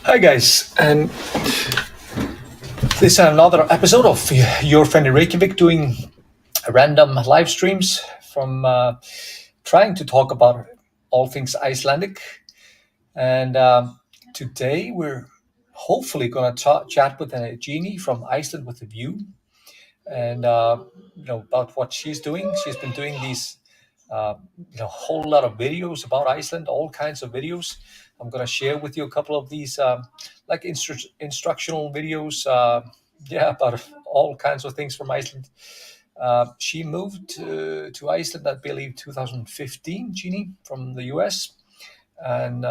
Hi guys, and this is another episode of Your Friend in Reykjavik, doing random live streams from trying to talk about all things Icelandic. And today we're hopefully going to chat with Jeannie from Iceland with a View, and about what she's doing. She's been doing these whole lot of videos about Iceland, all kinds of videos. I'm going to share with you a couple of these like instructional videos, about all kinds of things from Iceland. She moved to Iceland, I believe, 2015, Jeannie, from the US. And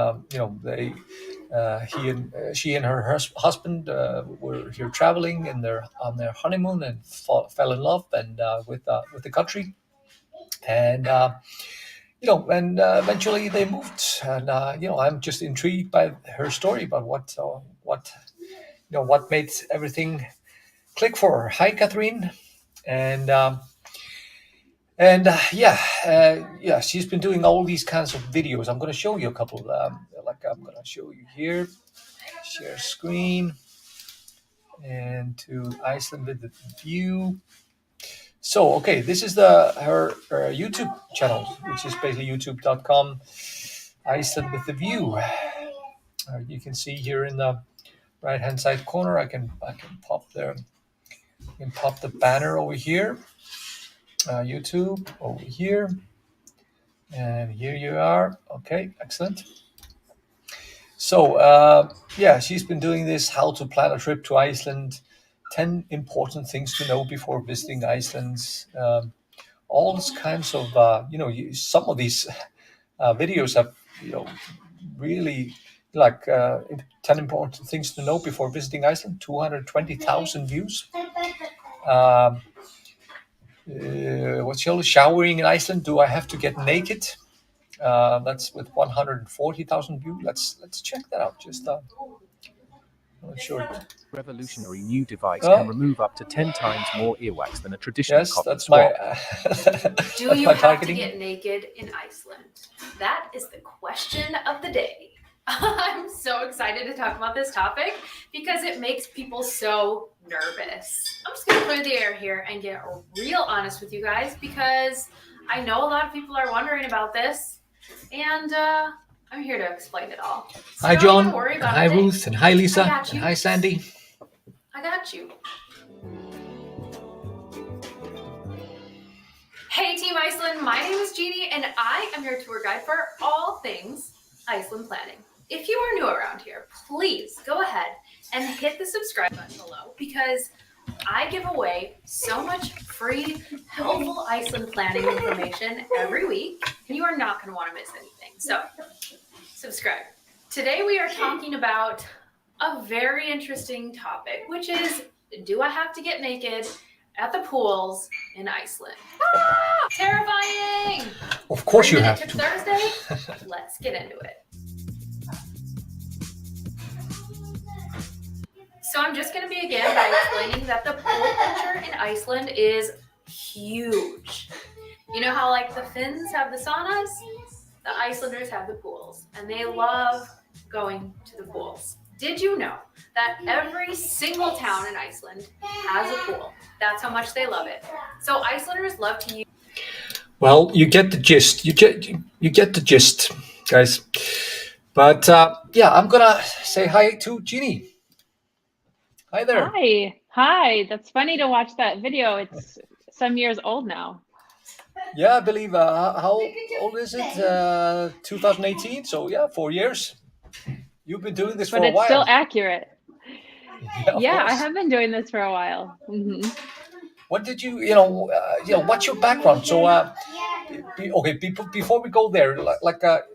she and her husband were here traveling on their honeymoon and fell in love and with the country. And eventually they moved. And I'm just intrigued by her story about what made everything click for her. Hi, Catherine. And she's been doing all these kinds of videos. I'm going to show you a couple. I'm going to show you here. Share screen and to Iceland with the View. So, okay, this is her YouTube channel, which is basically youtube.com Iceland with the View. You can see here in the right-hand side corner, I can pop there. You can pop the banner over here. YouTube over here. And here you are. Okay, excellent. So, she's been doing this, how to plan a trip to Iceland, 10 important things to know before visiting Iceland. All these kinds of, some of these videos have, really like 10 important things to know before visiting Iceland, 220,000 views. What's showering in Iceland? Do I have to get naked? That's with 140,000 views. Let's check that out. Just not sure. Revolutionary new device can remove up to 10 times more earwax than a traditional cotton swab. Do you have to get naked in Iceland? That is the question of the day. I'm so excited to talk about this topic because it makes people so nervous. I'm just going to clear the air here and get real honest with you guys because I know a lot of people are wondering about this, and I'm here to explain it all. So hi, John. Hi, Ruth. And hi, Lisa. And hi, Sandy. I got you. Hey, Team Iceland. My name is Jeannie, and I am your tour guide for all things Iceland planning. If you are new around here, please go ahead and hit the subscribe button below because I give away so much free, helpful Iceland planning information every week, and you are not going to want to miss anything. So, subscribe. Today we are talking about a very interesting topic, which is, do I have to get naked at the pools in Iceland? Terrifying! Of course you have to. Thursday? Let's get into it. So I'm just going to begin by explaining that the pool culture in Iceland is huge. You know how like the Finns have the saunas? The Icelanders have the pools, and they love going to the pools. Did you know that every single town in Iceland has a pool? That's how much they love it. So Icelanders love to use... Well, you get the gist. You get the gist, guys. But I'm going to say hi to Jeannie. Hi there. Hi. That's funny to watch that video. It's some years old now. Yeah, I believe. How old is it? 2018. So 4 years. You've been doing this for a while. But it's still accurate. Yeah, I have been doing this for a while. Mm-hmm. What did you? What's your background? So, before we go there,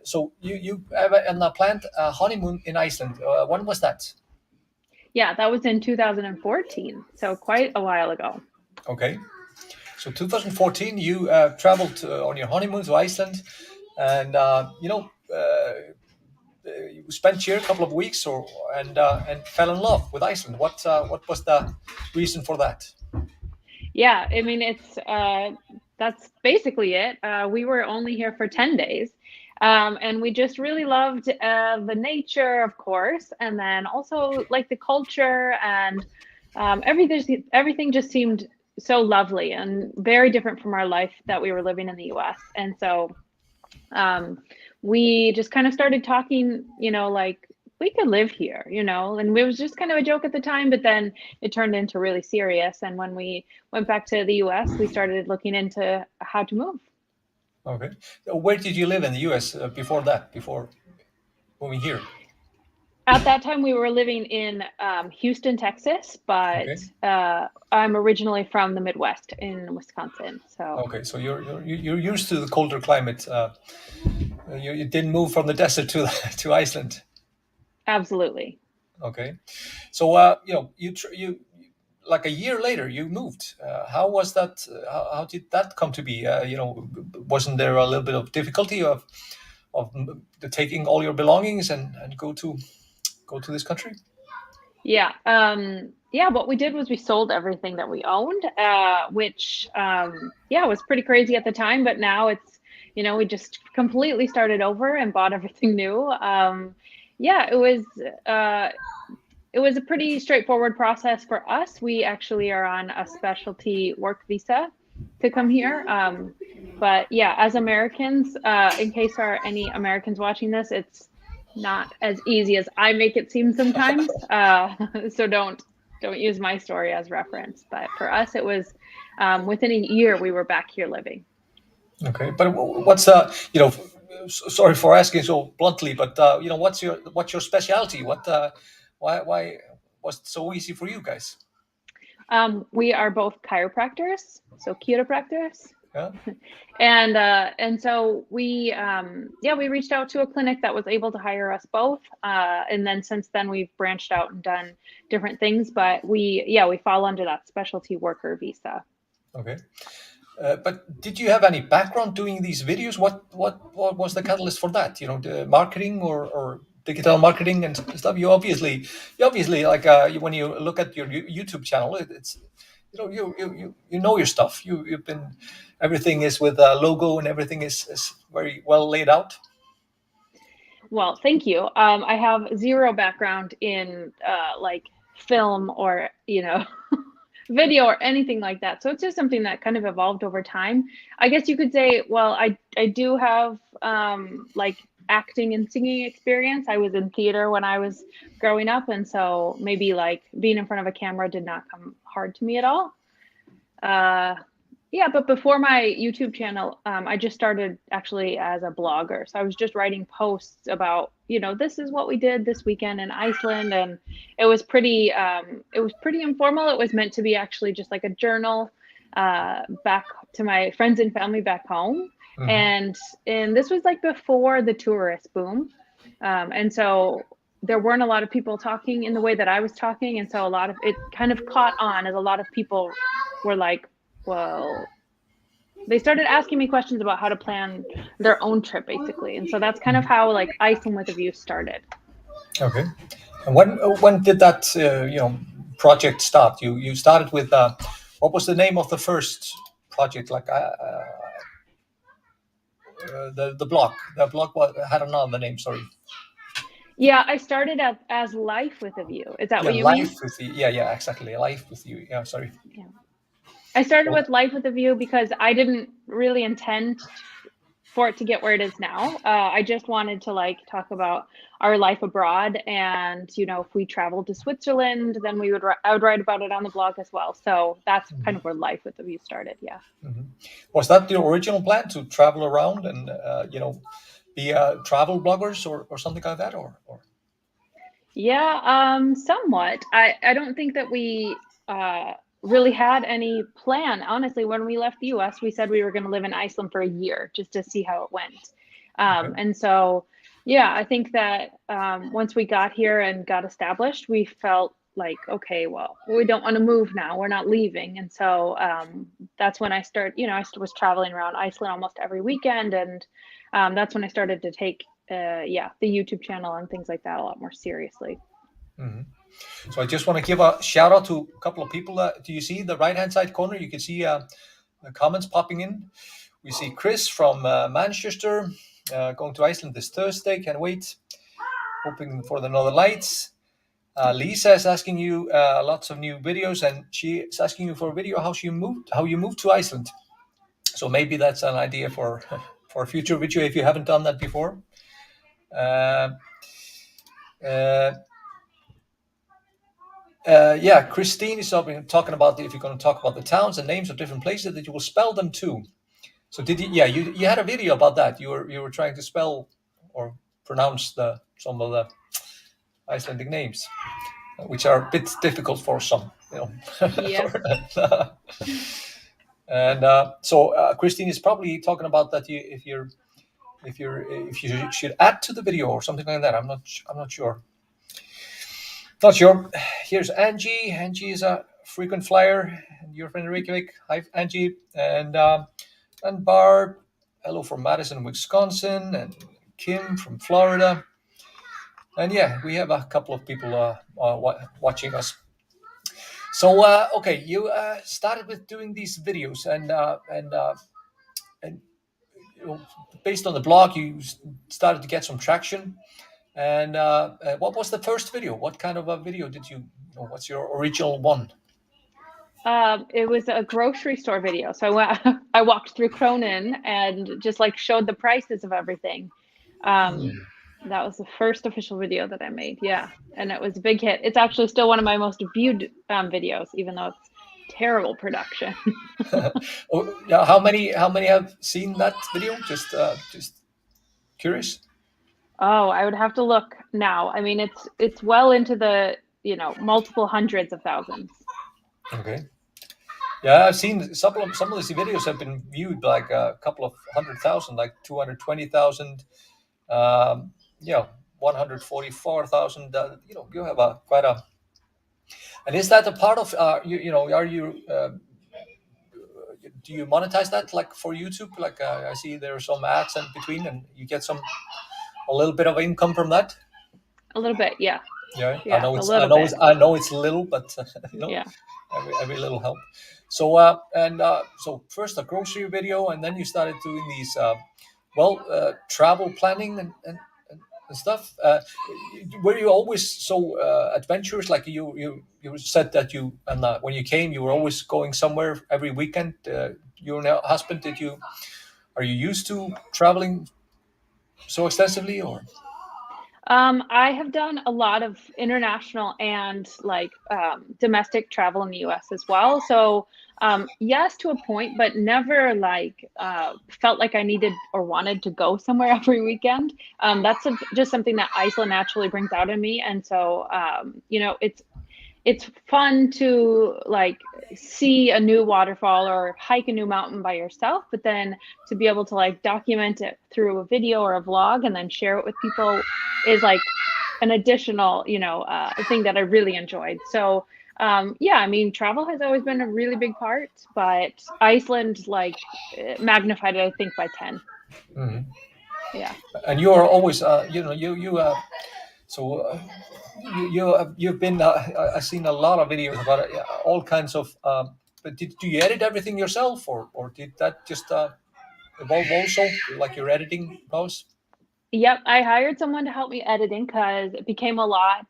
so you have a planned honeymoon in Iceland. When was that? Yeah, that was in 2014, so quite a while ago. Okay, so 2014, you traveled on your honeymoon to Iceland, and you spent here a couple of weeks, and fell in love with Iceland. What was the reason for that? Yeah, I mean that's basically it. We were only here for 10 days. And we just really loved the nature, of course, and then also like the culture and everything just seemed so lovely and very different from our life that we were living in the US. And so we just kind of started talking, like we could live here, and it was just kind of a joke at the time, but then it turned into really serious. And when we went back to the US, we started looking into how to move. Okay. Where did you live in the US before moving here? At that time, we were living in Houston, Texas, but I'm originally from the Midwest in Wisconsin. So okay, so you're used to the colder climate. You didn't move from the desert to Iceland. Absolutely. Okay, so you like a year later you moved. How was that? How did that come to be? Wasn't there a little bit of difficulty of taking all your belongings and go to this country? Yeah. What we did was we sold everything that we owned, which was pretty crazy at the time, but now it's, we just completely started over and bought everything new. It was a pretty straightforward process for us. We actually are on a specialty work visa to come here. But yeah, as Americans, in case there are any Americans watching this, it's not as easy as I make it seem sometimes. So don't use my story as reference. But for us, it was within a year we were back here living. Okay, but what's sorry for asking so bluntly, but what's your specialty? Why was it so easy for you guys? We are both chiropractors, so chiropractors. Yeah. And so we reached out to a clinic that was able to hire us both. And then since then we've branched out and done different things, but we fall under that specialty worker visa. Okay. But did you have any background doing these videos? What was the catalyst for that? The marketing or digital marketing and stuff. You obviously like when you look at your YouTube channel, it's you know your stuff. You've been, everything is with a logo and everything is very well laid out. Well, thank you. I have zero background in like film or video or anything like that. So it's just something that kind of evolved over time. I guess you could say, well, I do have like acting and singing experience. I was in theater when I was growing up. And so maybe like being in front of a camera did not come hard to me at all. But before my YouTube channel, I just started actually as a blogger. So I was just writing posts about, this is what we did this weekend in Iceland. And it was pretty informal. It was meant to be actually just like a journal back to my friends and family back home. Mm-hmm. And this was like before the tourist boom. And so there weren't a lot of people talking in the way that I was talking. And so a lot of it kind of caught on as a lot of people were like, well, they started asking me questions about how to plan their own trip, basically. And so that's kind of how like Iceland with a View started. Okay. And when did that project start? You started with what was the name of the first project? Like the blog. The blog had another name. Sorry. Yeah, I started as Life with a View. Is that what you mean? Life with you. Yeah, exactly. Life with you. Yeah, sorry. Yeah. I started with Life with a View because I didn't really intend for it to get where it is now. I just wanted to like talk about our life abroad, and if we traveled to Switzerland, then I would write about it on the blog as well. So that's kind of where Life with a View started. Yeah. Mm-hmm. Was that the original plan, to travel around and be travel bloggers or something like that, or? Yeah, somewhat. I don't think that we really had any plan. Honestly, when we left the US, we said we were going to live in Iceland for a year just to see how it went. Okay. And so, yeah, I think that once we got here and got established, we felt like, okay, well, we don't want to move now. We're not leaving. And so that's when I was traveling around Iceland almost every weekend. And that's when I started to take the YouTube channel and things like that a lot more seriously. Mm-hmm. So I just want to give a shout out to a couple of people. Do you see the right hand side corner? You can see the comments popping in. We see Chris from Manchester. Going to Iceland this Thursday. Can't wait. Hoping for the Northern Lights. Lisa is asking you lots of new videos, and she is asking you for a video how you moved to Iceland. So maybe that's an idea for a future video if you haven't done that before. Yeah, Christine is talking about if you're going to talk about the towns and names of different places that you will spell them too. So did you? Yeah, you had a video about that. You were trying to spell or pronounce some of the Icelandic names, which are a bit difficult for some, Yeah. And so Christine is probably talking about that. If you should add to the video or something like that. I'm not sure. Not sure. Here's Angie. Angie is a frequent flyer. Your friend in Reykjavik. Hi, Angie. And Barb. Hello from Madison, Wisconsin. And Kim from Florida. And yeah, we have a couple of people watching us. So okay, you started with doing these videos, and based on the blog, you started to get some traction. And what was the first video? What kind of a video did you? What's your original one? It was a grocery store video. So I walked through Cronin and just like showed the prices of everything. That was the first official video that I made. Yeah. And it was a big hit. It's actually still one of my most viewed videos, even though it's terrible production. Oh, yeah. How many have seen that video? Just curious. Oh, I would have to look now. I mean, it's well into the, multiple hundreds of thousands. Okay. Yeah, I've seen some of these videos have been viewed like a couple of 100,000, like 220,000. 144,000. You have quite a. And is that a part of are you? Do you monetize that like for YouTube? Like I see there are some ads in between, and you get a little bit of income from that. A little bit, yeah. Yeah, yeah I know it's little, but yeah. every little help. So so first a grocery video, and then you started doing these travel planning and stuff. Were you always so adventurous? Like you said that when you came, you were always going somewhere every weekend. You and your husband, are you used to traveling so extensively, or? I have done a lot of international and domestic travel in the US as well. So yes, to a point, but never felt like I needed or wanted to go somewhere every weekend. That's just something that Iceland naturally brings out in me. And so, it's fun to see a new waterfall or hike a new mountain by yourself, but then to be able to document it through a video or a vlog and then share it with people is an additional, thing that I really enjoyed. So I mean, travel has always been a really big part, but Iceland magnified it, I think, by 10. Mm-hmm. Yeah. And you are always, you've been. I've seen a lot of videos about it, all kinds of. But do you edit everything yourself, or did that just evolve also, like your editing goes? Yep, I hired someone to help me editing because it became a lot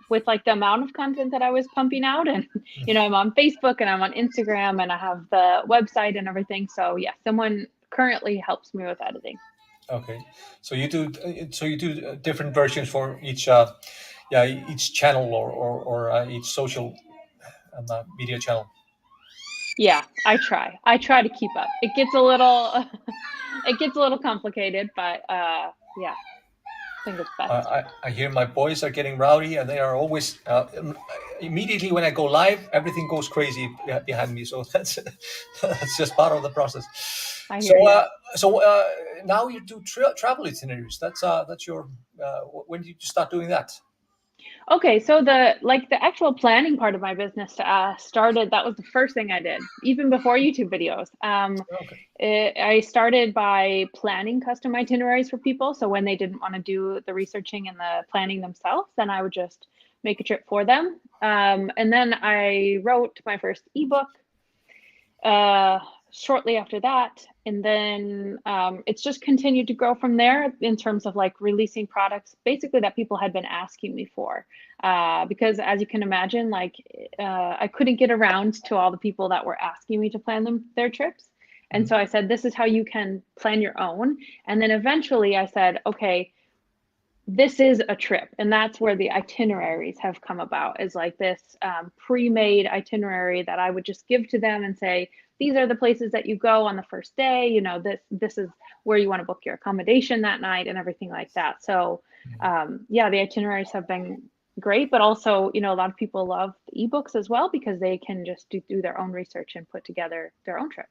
with the amount of content that I was pumping out. And, I'm on Facebook and I'm on Instagram and I have the website and everything. So yeah, someone currently helps me with editing. Okay, so you do different versions for each channel or each social media channel. Yeah, I try to keep up. It gets a little complicated, but yeah, I think it's best. I hear my boys are getting rowdy, and they are always immediately when I go live, everything goes crazy behind me. So that's just part of the process. So now you do travel itineraries. That's your. When did you start doing that? Okay, so the actual planning part of my business started. That was the first thing I did, even before YouTube videos. I started by planning custom itineraries for people. So when they didn't want to do the researching and the planning themselves, then I would just make a trip for them. And then I wrote my first ebook. shortly after that. And then it's just continued to grow from there in terms of like releasing products basically that people had been asking me for. Because as you can imagine, like I couldn't get around to all the people that were asking me to plan their trips. And so I said, this is how you can plan your own. And then eventually I said, okay, this is a trip. And that's where the itineraries have come about, is like this pre-made itinerary that I would just give to them and say, these are the places that you go on the first day, you know, this is where you want to book your accommodation that night and everything like that. So yeah, the itineraries have been great, but also, you know, a lot of people love the ebooks as well because they can just do their own research and put together their own trip.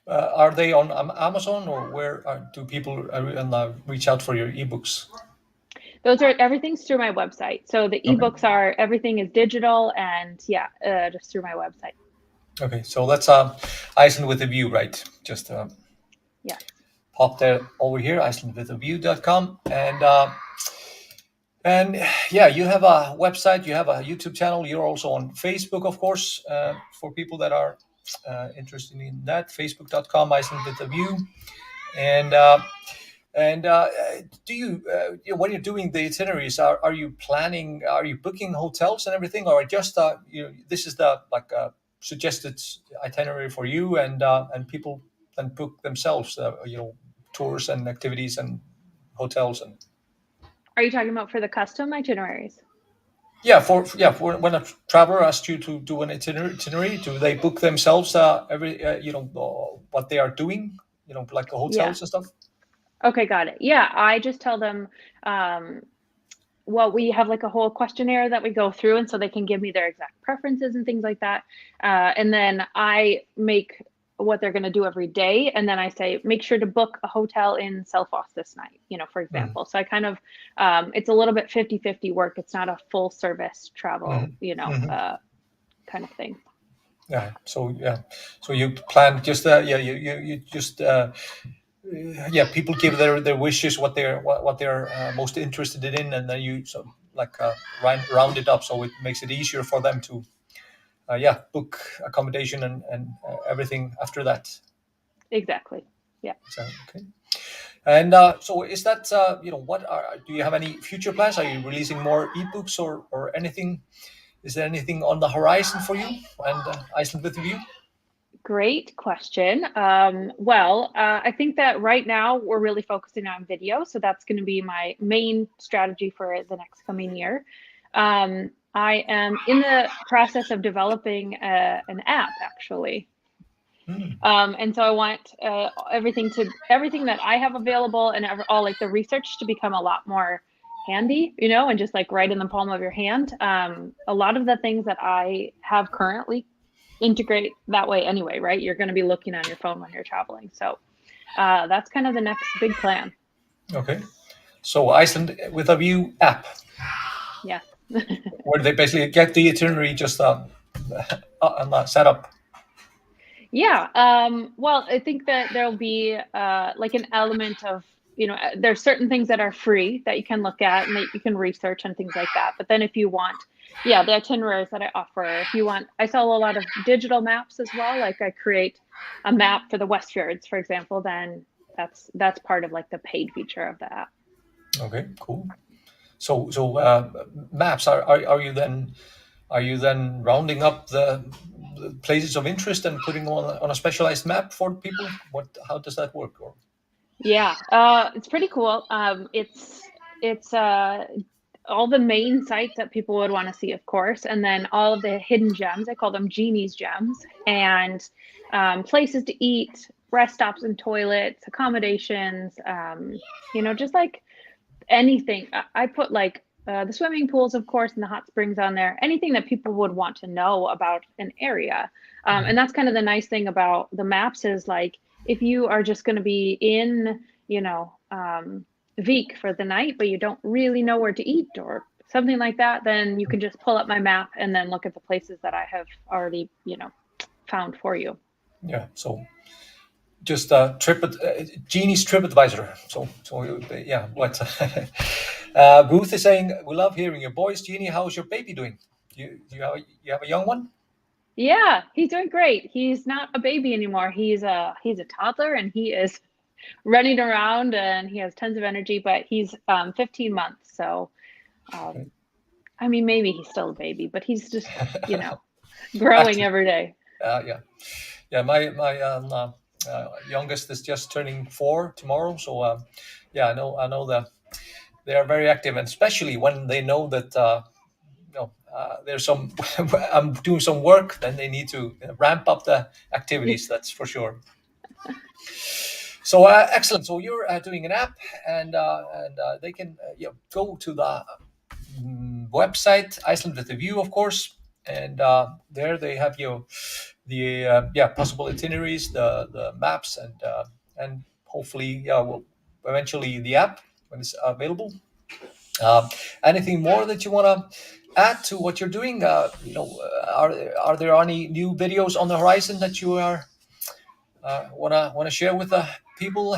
Are they on Amazon, or where do people reach out for your ebooks? Everything's through my website. So the ebooks are, everything is digital, and yeah, just through my website. Okay, so that's Iceland with a View, right? Just yeah, pop there over here, icelandwithaview.com, and yeah, you have a website, you have a YouTube channel, you're also on Facebook, of course, for people that are interested in that. Facebook.com, Iceland with a View, and do you, when you're doing the itineraries, are you planning? Are you booking hotels and everything, or just this is the like suggested itinerary for you, and people then book themselves, tours and activities and hotels and. Are you talking about for the custom itineraries? Yeah, for when a traveler asks you to do an itinerary, do they book themselves every what they are doing, like the hotels and stuff? Okay, got it. Yeah, I just tell them, well, we have like a whole questionnaire that we go through, and so they can give me their exact preferences and things like that. And then I make what they're going to do every day. And then I say, make sure to book a hotel in Selfoss this night, for example. So I kind of, it's a little bit 50-50 work. It's not a full service travel, kind of thing. Yeah. So you plan just you just people give their wishes, what they're most interested in, and then you round it up so it makes it easier for them to book accommodation and everything after that. Exactly. Yeah. Okay. And so is that do you have any future plans? Are you releasing more ebooks or anything? Is there anything on the horizon for you and Iceland with a View? Great question. I think that right now we're really focusing on video. So that's going to be my main strategy for the next coming year. I am in the process of developing an app, actually. And so I want everything that I have available and all like the research to become a lot more handy, and just like right in the palm of your hand. A lot of the things that I have currently integrate that way anyway, right? You're going to be looking on your phone when you're traveling. So that's kind of the next big plan. Okay. So Iceland with a View app. Yeah. Where they basically get the itinerary just set up. Yeah. Well, I think that there'll be like an element of, there's certain things that are free that you can look at and that you can research and things like that. But then if you want, the itineraries that I offer, if you want, I sell a lot of digital maps as well. Like I create a map for the Westfjords, for example, then that's part of like the paid feature of the app. Okay, cool. So maps, are you then rounding up the places of interest and putting them on a specialized map for people? How does that work? Yeah, it's pretty cool. It's all the main sites that people would want to see, of course, and then all of the hidden gems. I call them Jeannie's gems, and places to eat, rest stops and toilets, accommodations, just like anything. I put like the swimming pools, of course, and the hot springs on there, anything that people would want to know about an area. And that's kind of the nice thing about the maps is like, if you are just going to be in, Vik for the night, but you don't really know where to eat or something like that, then you can just pull up my map and then look at the places that I have already, found for you. Yeah. So just Jeannie's TripAdvisor. So yeah. What Ruth is saying, we love hearing your voice, Jeannie. How's your baby doing? You have a young one? Yeah, he's doing great. He's not a baby anymore. He's a toddler, and he is running around, and he has tons of energy. But he's 15 months, so Okay. I mean, maybe he's still a baby, but he's just growing Actually, every day. yeah. My youngest is just turning 4 tomorrow, so yeah, I know that they are very active, and especially when they know that there's some I'm doing some work, then they need to ramp up the activities. That's for sure. So excellent. So you're doing an app, and they can go to the website Iceland with a view, of course, and there they have the possible itineraries, the maps, and hopefully well, eventually the app when it's available. Um, Anything more that you want to add to what you're doing? Are there any new videos on the horizon that you are wanna share with the people?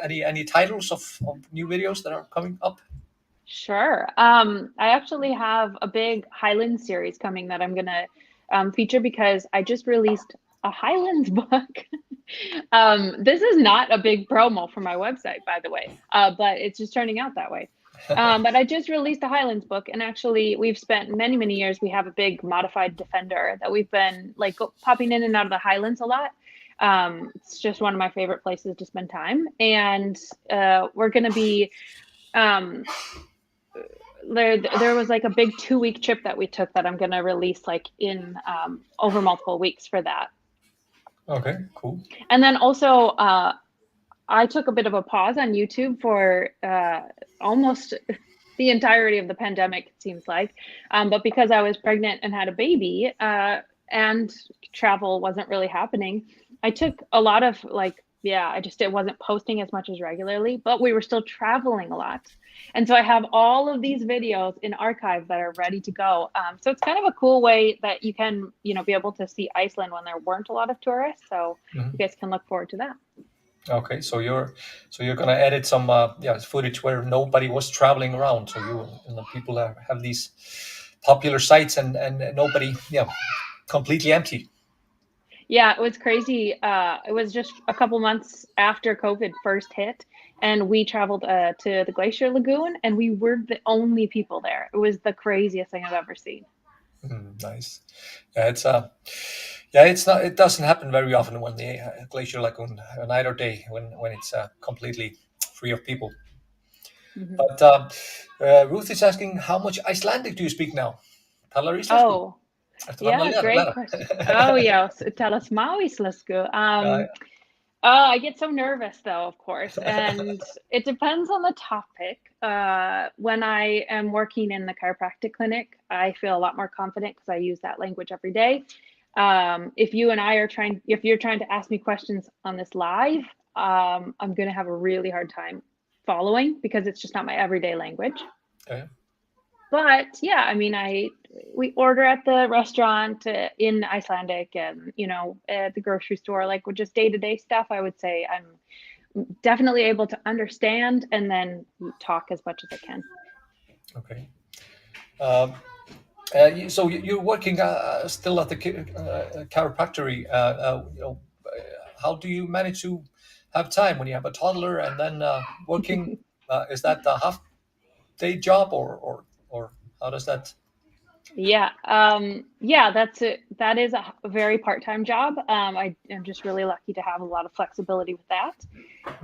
Any titles of new videos that are coming up? Sure. I actually have a big Highlands series coming that I'm gonna feature because I just released a Highlands book. This is not a big promo for my website, by the way, but it's just turning out that way. But I just released a Highlands book, and actually, we've spent many, many years. We have a big modified Defender that we've been like popping in and out of the Highlands a lot. It's just one of my favorite places to spend time, and we're gonna be. Um, there was like a big 2 week trip that we took that I'm gonna release like in over multiple weeks for that. Okay, cool. And then also I took a bit of a pause on YouTube for almost the entirety of the pandemic, it seems like. But because I was pregnant and had a baby and travel wasn't really happening, I took a lot of it wasn't posting as much as regularly, but we were still traveling a lot. And so I have all of these videos in archive that are ready to go. So it's kind of a cool way that you can, be able to see Iceland when there weren't a lot of tourists. So you guys can look forward to that. Okay, so you're gonna edit some footage where nobody was traveling around, so people have these popular sites and nobody completely empty. Yeah, it was crazy. It was just a couple months after COVID first hit, and we traveled to the Glacier Lagoon, and we were the only people there. It was the craziest thing I've ever seen. Nice. It's not. It doesn't happen very often when the Glacier Lagoon an either day when it's completely free of people. Mhm. But Ruth is asking, how much Icelandic do you speak now? Talar íslensku? Oh, Ertu farin yeah, að great læra? question. Oh, yeah, tell us Maui, let's go. Yeah, I get so nervous though, of course, and it depends on the topic. When I am working in the chiropractic clinic, I feel a lot more confident because I use that language every day. If you're trying to ask me questions on this live, I'm going to have a really hard time following because it's just not my everyday language. yeah. But yeah, I mean, we order at the restaurant in Icelandic, and at the grocery store, like with just day-to-day stuff. I would say I'm definitely able to understand and then talk as much as I can. Okay. So you're working still at the chiropractic. How do you manage to have time when you have a toddler and then working? Is that a half day job or how does that? Yeah, that's it. That is a very part-time job. I am just really lucky to have a lot of flexibility with that.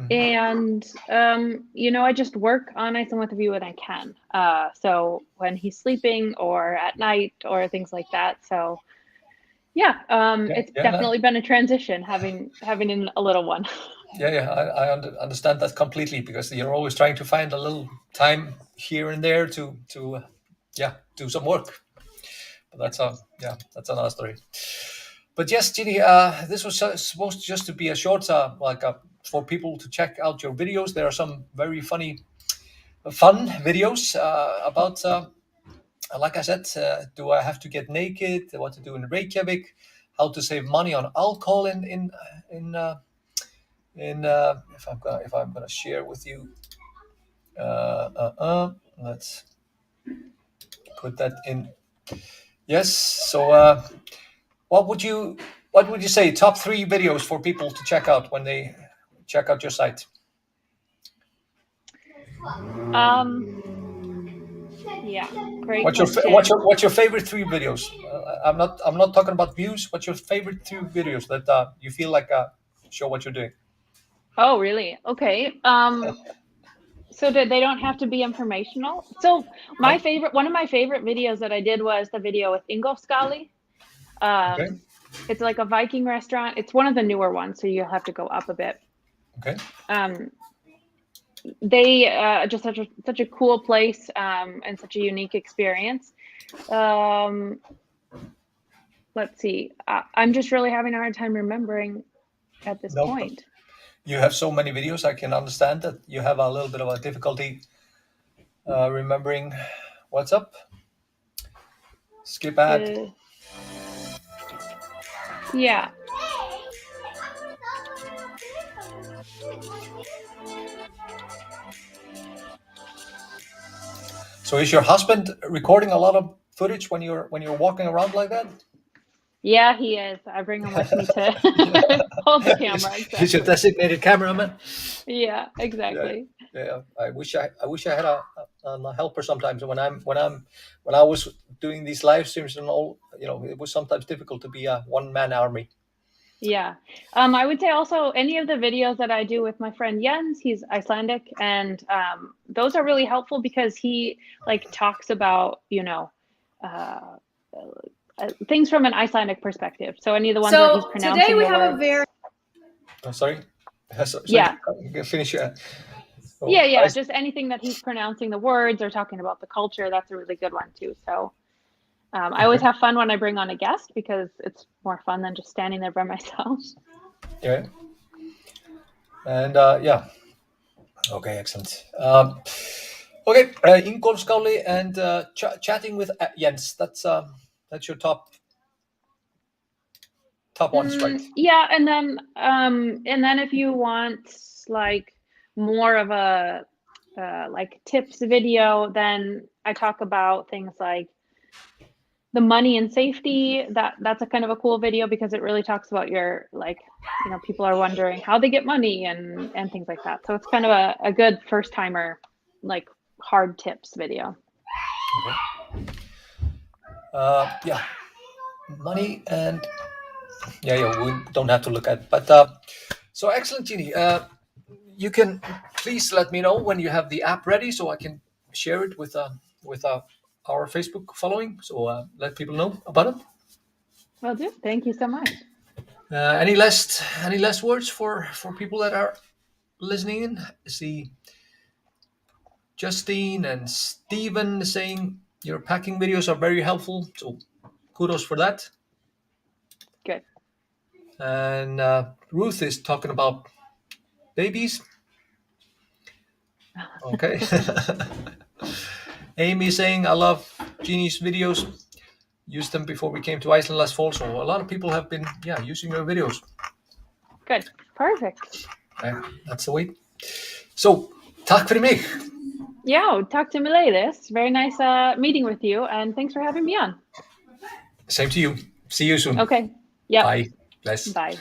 And I just work on Iceland with a view when I can. So when he's sleeping or at night or things like that. So yeah, it's definitely been a transition having a little one. I understand that completely because you're always trying to find a little time here and there to do some work. But that's another story. But yes, Jeannie, this was supposed just to be a short, for people to check out your videos. There are some very funny, fun videos about, like I said, do I have to get naked? What to do in Reykjavik? How to save money on alcohol if I'm gonna share with you. Let's put that in. Yes, so what would you say top 3 videos for people to check out when they check out your site? Yeah, great What's question. your favorite 3 videos? I'm not talking about views. What's your favorite 3 videos that you feel like show what you're doing? Oh, really? Okay. So that they don't have to be informational. So one of my favorite videos that I did was the video with Ingolfsgali. Okay. It's like a Viking restaurant. It's one of the newer ones, so you'll have to go up a bit. Okay. They just such a cool place and such a unique experience. Let's see. I'm just really having a hard time remembering at this point. You have so many videos. I can understand that you have a little bit of a difficulty remembering what's up. Skip ad. Yeah. So is your husband recording a lot of footage when you're walking around like that? Yeah, he is. I bring him with me to hold the camera. Exactly. He's your designated cameraman. Yeah, exactly. Yeah. I wish I had a helper sometimes. When I was doing these live streams and all, it was sometimes difficult to be a one-man army. Yeah. I would say also any of the videos that I do with my friend Jens, he's Icelandic, and those are really helpful because he talks about, things from an Icelandic perspective. So any of the ones where he's pronouncing today we the have words. a very sorry. Yeah. Finish your. Yeah. Just anything that he's pronouncing the words or talking about the culture. That's a really good one too. So I always have fun when I bring on a guest because it's more fun than just standing there by myself. Yeah. And yeah. Okay, excellent. Okay, Ingolfskáli and chatting with Jens. That's your top ones, right? Yeah, and then if you want more of a tips video, then I talk about things like the money and safety. That's a kind of a cool video because it really talks about your people are wondering how they get money and things like that. So it's kind of a good first timer hard tips video. Okay. Yeah, money and yeah, we don't have to look at it. But so excellent, Jeannie. You can please let me know when you have the app ready so I can share it with our Facebook following. So let people know about it. Will do. Thank you so much. Any last words for people that are listening in? See Justine and Steven saying your packing videos are very helpful. So kudos for that. Good. And Ruth is talking about babies. Okay. Amy is saying, I love Jeannie's videos. Used them before we came to Iceland last fall. So a lot of people have been using your videos. Good. Perfect. That's the way. So, tack fyrir mig. Yeah, talk to me later. Very nice meeting with you, and thanks for having me on. Same to you. See you soon. Okay. Yeah. Bye. Bless. Bye.